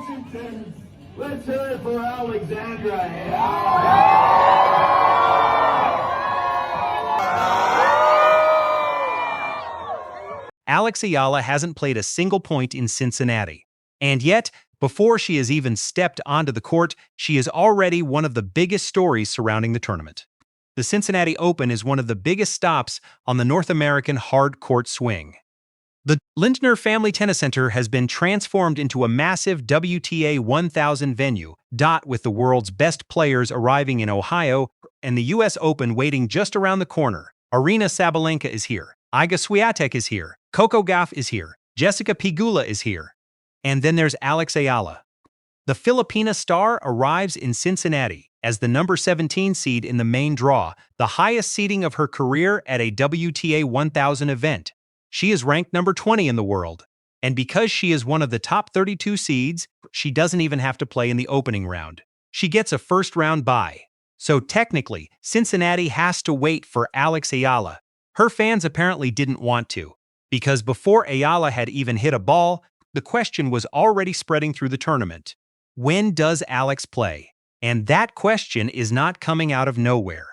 Washington. Let's hear it for Alexandra Ayala. Alex Eala hasn't played a single point in Cincinnati. And yet, before she has even stepped onto the court, she is already one of the biggest stories surrounding the tournament. The Cincinnati Open is one of the biggest stops on the North American hard court swing. The Lindner Family Tennis Center has been transformed into a massive WTA 1000 venue, with the world's best players arriving in Ohio and the U.S. Open waiting just around the corner. Aryna Sabalenka is here. Iga Swiatek is here. Coco Gauff is here. Jessica Pegula is here. And then there's Alex Eala. The Filipina star arrives in Cincinnati as the number 17 seed in the main draw, the highest seeding of her career at a WTA 1000 event. She is ranked number 20 in the world. And because she is one of the top 32 seeds, she doesn't even have to play in the opening round. She gets a first-round bye. So technically, Cincinnati has to wait for Alex Eala. Her fans apparently didn't want to, because before Ayala had even hit a ball, the question was already spreading through the tournament. When does Alex play? And that question is not coming out of nowhere.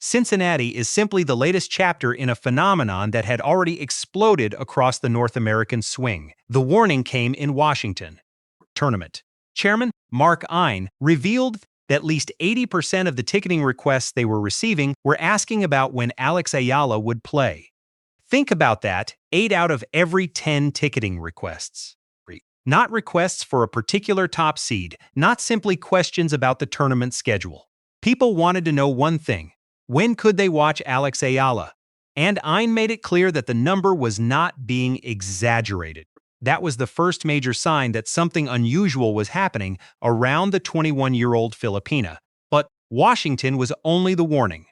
Cincinnati is simply the latest chapter in a phenomenon that had already exploded across the North American swing. The warning came in Washington. Tournament Chairman Mark Ein revealed that at least 80% of the ticketing requests they were receiving were asking about when Alex Ayala would play. Think about that, 8 out of every 10 ticketing requests. Not requests for a particular top seed, not simply questions about the tournament schedule. People wanted to know one thing: when could they watch Alex Ayala? And Ein made it clear that the number was not being exaggerated. That was the first major sign that something unusual was happening around the 21-year-old Filipina. But Washington was only the warning.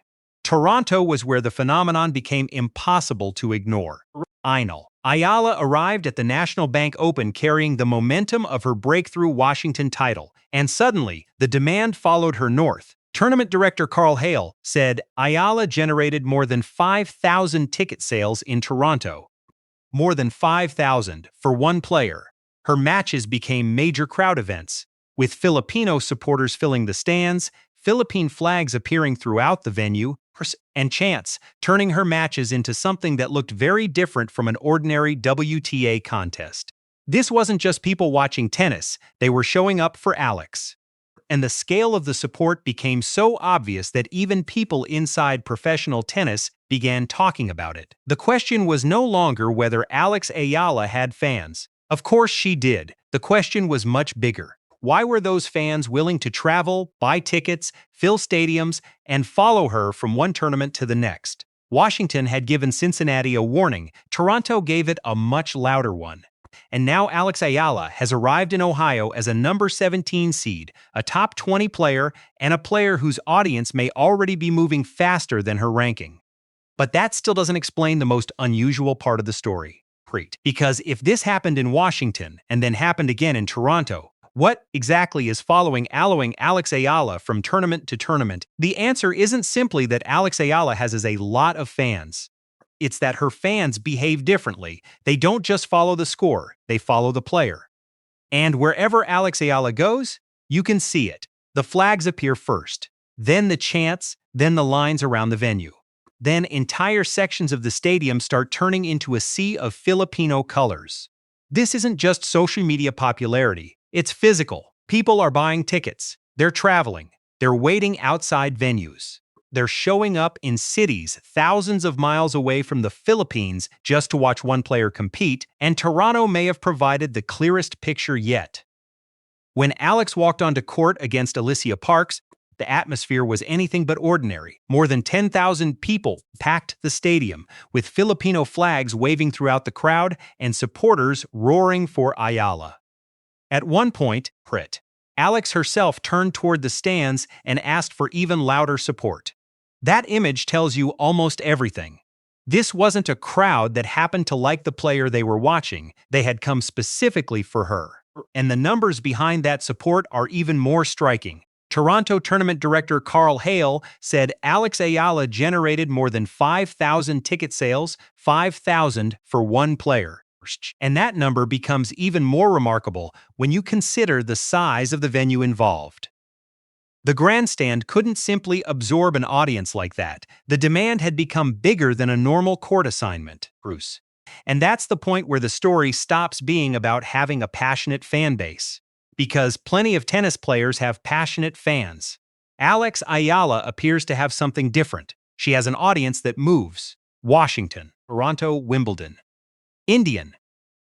Toronto was where the phenomenon became impossible to ignore. Ayala arrived at the National Bank Open carrying the momentum of her breakthrough Washington title, and suddenly, the demand followed her north. Tournament director Carl Hale said Ayala generated more than 5,000 ticket sales in Toronto. More than 5,000 for one player. Her matches became major crowd events, with Filipino supporters filling the stands, Philippine flags appearing throughout the venue, and chants, turning her matches into something that looked very different from an ordinary WTA contest. This wasn't just people watching tennis, they were showing up for Alex. And the scale of the support became so obvious that even people inside professional tennis began talking about it. The question was no longer whether Alex Ayala had fans. Of course she did. The question was much bigger. Why were those fans willing to travel, buy tickets, fill stadiums, and follow her from one tournament to the next? Washington had given Cincinnati a warning. Toronto gave it a much louder one. And now Alex Ayala has arrived in Ohio as a number 17 seed, a top 20 player, and a player whose audience may already be moving faster than her ranking. But that still doesn't explain the most unusual part of the story. Because if this happened in Washington and then happened again in Toronto, what exactly is following Alex Ayala from tournament to tournament? The answer isn't simply that Alex Ayala has a lot of fans. It's that her fans behave differently. They don't just follow the score, they follow the player. And wherever Alex Ayala goes, you can see it. The flags appear first, then the chants, then the lines around the venue. Then entire sections of the stadium start turning into a sea of Filipino colors. This isn't just social media popularity, it's physical. People are buying tickets, they're traveling, they're waiting outside venues. They're showing up in cities thousands of miles away from the Philippines just to watch one player compete, and Toronto may have provided the clearest picture yet. When Alex walked onto court against Alicia Parks, the atmosphere was anything but ordinary. More than 10,000 people packed the stadium, with Filipino flags waving throughout the crowd and supporters roaring for Ayala. At one point, Alex herself turned toward the stands and asked for even louder support. That image tells you almost everything. This wasn't a crowd that happened to like the player they were watching. They had come specifically for her. And the numbers behind that support are even more striking. Toronto tournament director Carl Hale said Alex Ayala generated more than 5,000 ticket sales, 5,000 for one player. And that number becomes even more remarkable when you consider the size of the venue involved. The grandstand couldn't simply absorb an audience like that. The demand had become bigger than a normal court assignment, Bruce. And that's the point where the story stops being about having a passionate fan base. Because plenty of tennis players have passionate fans. Alex Ayala appears to have something different. She has an audience that moves. Washington, Toronto, Wimbledon. Indian,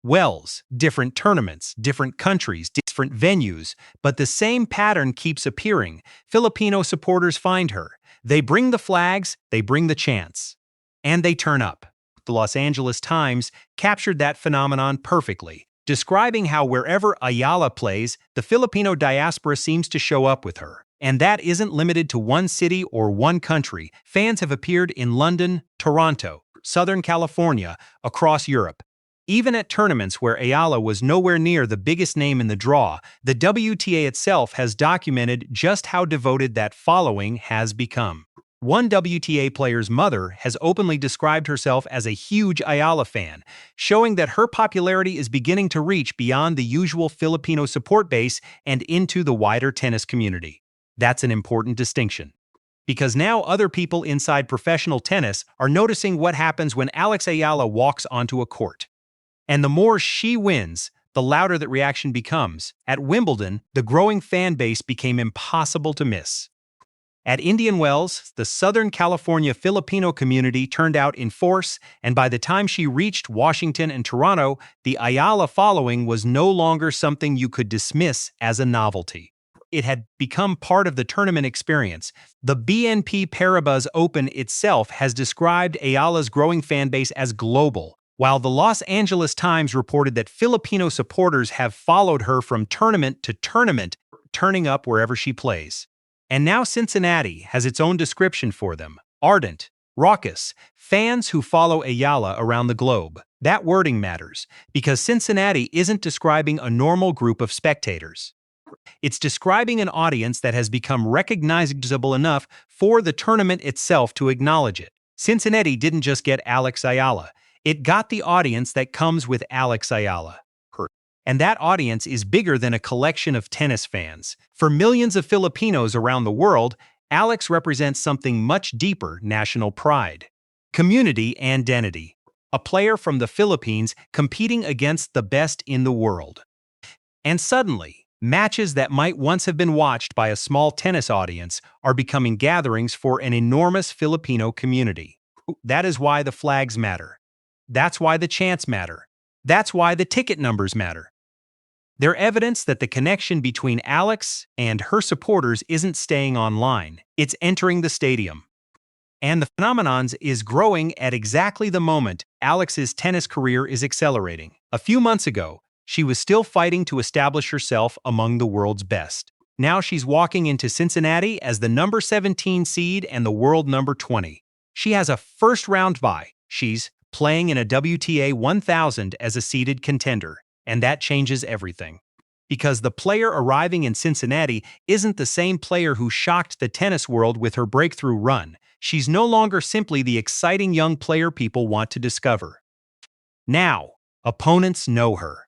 Wells, different tournaments, different countries, different venues, but the same pattern keeps appearing. Filipino supporters find her. They bring the flags, they bring the chants. And they turn up. The Los Angeles Times captured that phenomenon perfectly, describing how wherever Ayala plays, the Filipino diaspora seems to show up with her. And that isn't limited to one city or one country. Fans have appeared in London, Toronto, Southern California, across Europe. Even at tournaments where Ayala was nowhere near the biggest name in the draw, the WTA itself has documented just how devoted that following has become. One WTA player's mother has openly described herself as a huge Ayala fan, showing that her popularity is beginning to reach beyond the usual Filipino support base and into the wider tennis community. That's an important distinction. Because now other people inside professional tennis are noticing what happens when Alex Ayala walks onto a court. And the more she wins, the louder that reaction becomes. At Wimbledon, the growing fan base became impossible to miss. At Indian Wells, the Southern California Filipino community turned out in force, and by the time she reached Washington and Toronto, the Ayala following was no longer something you could dismiss as a novelty. It had become part of the tournament experience. The BNP Paribas Open itself has described Ayala's growing fan base as global, while the Los Angeles Times reported that Filipino supporters have followed her from tournament to tournament, turning up wherever she plays. And now Cincinnati has its own description for them: ardent, raucous, fans who follow Ayala around the globe. That wording matters, because Cincinnati isn't describing a normal group of spectators. It's describing an audience that has become recognizable enough for the tournament itself to acknowledge it. Cincinnati didn't just get Alex Ayala. It got the audience that comes with Alex Ayala. And that audience is bigger than a collection of tennis fans. For millions of Filipinos around the world, Alex represents something much deeper: national pride, community, and identity. A player from the Philippines competing against the best in the world. And suddenly, matches that might once have been watched by a small tennis audience are becoming gatherings for an enormous Filipino community. That is why the flags matter. That's why the chants matter. That's why the ticket numbers matter. They're evidence that the connection between Alex and her supporters isn't staying online. It's entering the stadium. And the phenomenon is growing at exactly the moment Alex's tennis career is accelerating. A few months ago, she was still fighting to establish herself among the world's best. Now she's walking into Cincinnati as the number 17 seed and the world number 20. She has a first-round bye. She's playing in a WTA 1000 as a seeded contender. And that changes everything. Because the player arriving in Cincinnati isn't the same player who shocked the tennis world with her breakthrough run. She's no longer simply the exciting young player people want to discover. Now, opponents know her.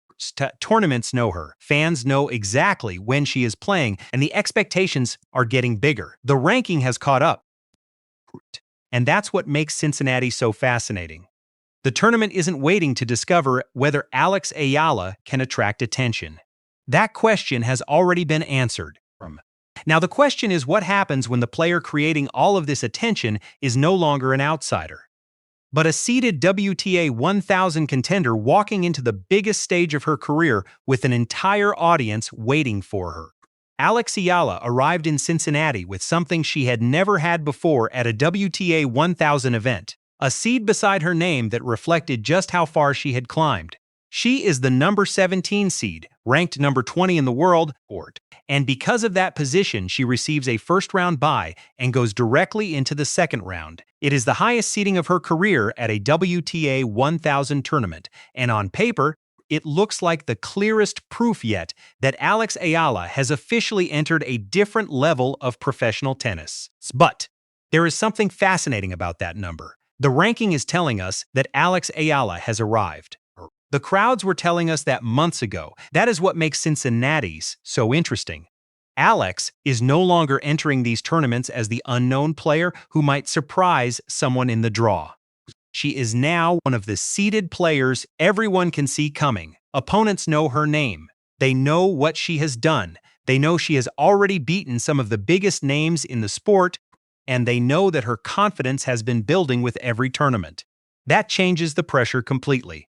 Tournaments know her. Fans know exactly when she is playing, and the expectations are getting bigger. The ranking has caught up. And that's what makes Cincinnati so fascinating. The tournament isn't waiting to discover whether Alex Ayala can attract attention. That question has already been answered. Now the question is, what happens when the player creating all of this attention is no longer an outsider, but a seeded WTA 1000 contender walking into the biggest stage of her career with an entire audience waiting for her? Alex Eala arrived in Cincinnati with something she had never had before at a WTA 1000 event. A seed beside her name that reflected just how far she had climbed. She is the number 17 seed, ranked number 20 in the world, and because of that position, she receives a first-round bye and goes directly into the second round. It is the highest seeding of her career at a WTA 1000 tournament, and on paper, it looks like the clearest proof yet that Alex Ayala has officially entered a different level of professional tennis. But there is something fascinating about that number. The ranking is telling us that Alex Ayala has arrived. The crowds were telling us that months ago. That is what makes Cincinnati's so interesting. Alex is no longer entering these tournaments as the unknown player who might surprise someone in the draw. She is now one of the seeded players everyone can see coming. Opponents know her name. They know what she has done. They know she has already beaten some of the biggest names in the sport, and they know that her confidence has been building with every tournament. That changes the pressure completely.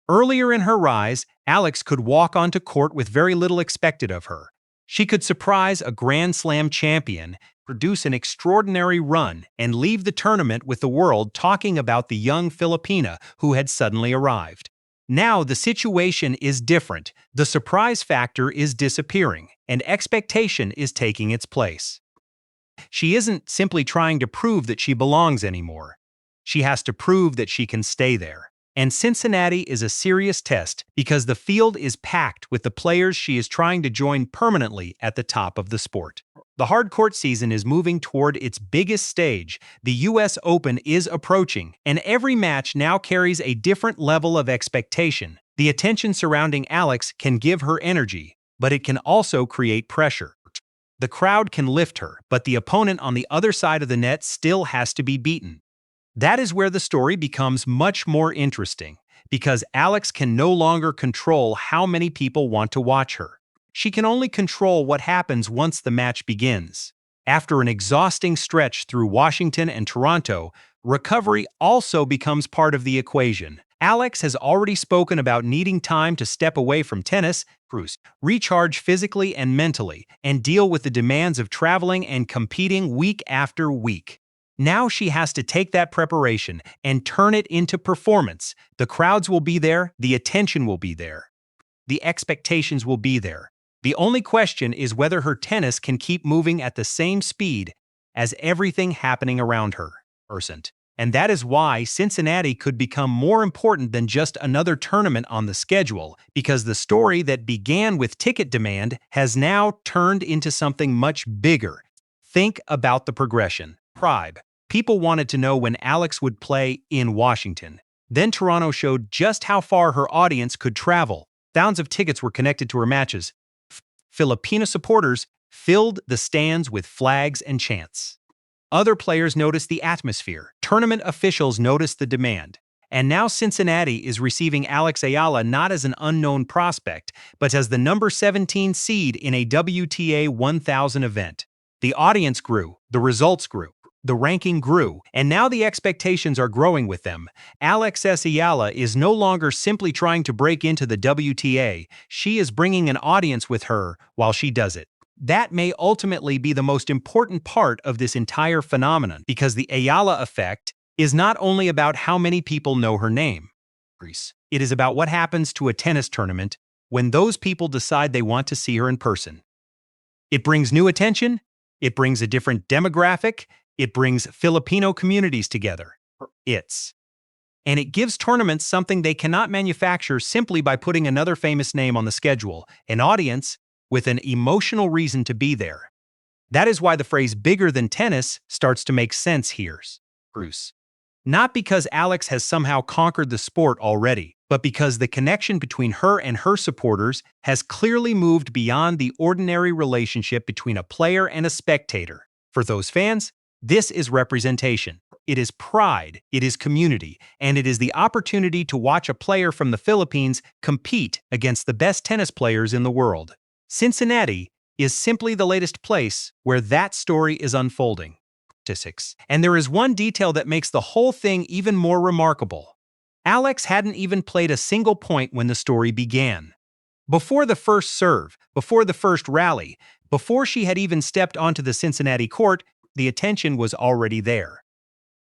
Earlier in her rise, Alex could walk onto court with very little expected of her. She could surprise a Grand Slam champion, produce an extraordinary run, and leave the tournament with the world talking about the young Filipina who had suddenly arrived. Now the situation is different. The surprise factor is disappearing, and expectation is taking its place. She isn't simply trying to prove that she belongs anymore. She has to prove that she can stay there. And Cincinnati is a serious test because the field is packed with the players she is trying to join permanently at the top of the sport. The hard court season is moving toward its biggest stage. The U.S. Open is approaching, and every match now carries a different level of expectation. The attention surrounding Alex can give her energy, but it can also create pressure. The crowd can lift her, but the opponent on the other side of the net still has to be beaten. That is where the story becomes much more interesting, because Alex can no longer control how many people want to watch her. She can only control what happens once the match begins. After an exhausting stretch through Washington and Toronto, recovery also becomes part of the equation. Alex has already spoken about needing time to step away from tennis, recharge physically and mentally, and deal with the demands of traveling and competing week after week. Now she has to take that preparation and turn it into performance. The crowds will be there, the attention will be there, the expectations will be there. The only question is whether her tennis can keep moving at the same speed as everything happening around her. And that is why Cincinnati could become more important than just another tournament on the schedule, because the story that began with ticket demand has now turned into something much bigger. Think about the progression. Pride. People wanted to know when Alex would play in Washington. Then Toronto showed just how far her audience could travel. Thousands of tickets were connected to her matches. Filipino supporters filled the stands with flags and chants. Other players noticed the atmosphere. Tournament officials noticed the demand. And now Cincinnati is receiving Alex Eala not as an unknown prospect, but as the number 17 seed in a WTA 1000 event. The audience grew, the results grew, the ranking grew, and now the expectations are growing with them. Alex Eala is no longer simply trying to break into the WTA, she is bringing an audience with her while she does it. That may ultimately be the most important part of this entire phenomenon, because the Ayala effect is not only about how many people know her name. It is about what happens to a tennis tournament when those people decide they want to see her in person. It brings new attention, it brings a different demographic, it brings Filipino communities together. And it gives tournaments something they cannot manufacture simply by putting another famous name on the schedule, an audience with an emotional reason to be there. That is why the phrase bigger than tennis starts to make sense here. Not because Alex has somehow conquered the sport already, but because the connection between her and her supporters has clearly moved beyond the ordinary relationship between a player and a spectator. For those fans, this is representation. It is pride, it is community, and it is the opportunity to watch a player from the Philippines compete against the best tennis players in the world. Cincinnati is simply the latest place where that story is unfolding. And there is one detail that makes the whole thing even more remarkable. Alex hadn't even played a single point when the story began. Before the first serve, before the first rally, before she had even stepped onto the Cincinnati court, the attention was already there.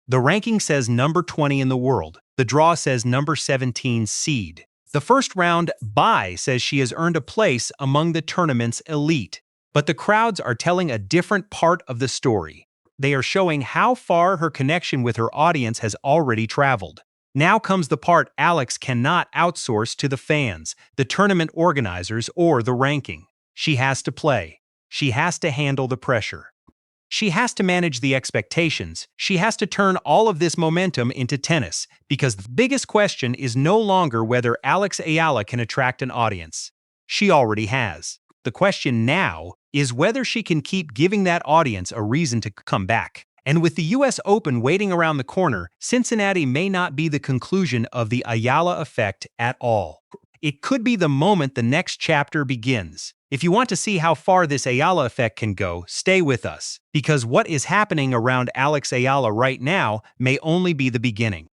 The ranking says number 20 in the world. The draw says number 17 seed. The first round bye says she has earned a place among the tournament's elite. But the crowds are telling a different part of the story. They are showing how far her connection with her audience has already traveled. Now comes the part Alex cannot outsource to the fans, the tournament organizers, or the ranking. She has to play. She has to handle the pressure. She has to manage the expectations. She has to turn all of this momentum into tennis, because the biggest question is no longer whether Alex Eala can attract an audience. She already has. The question now is whether she can keep giving that audience a reason to come back. And with the US Open waiting around the corner, Cincinnati may not be the conclusion of the Ayala effect at all. It could be the moment the next chapter begins. If you want to see how far this Ayala effect can go, stay with us, because what is happening around Alex Ayala right now may only be the beginning.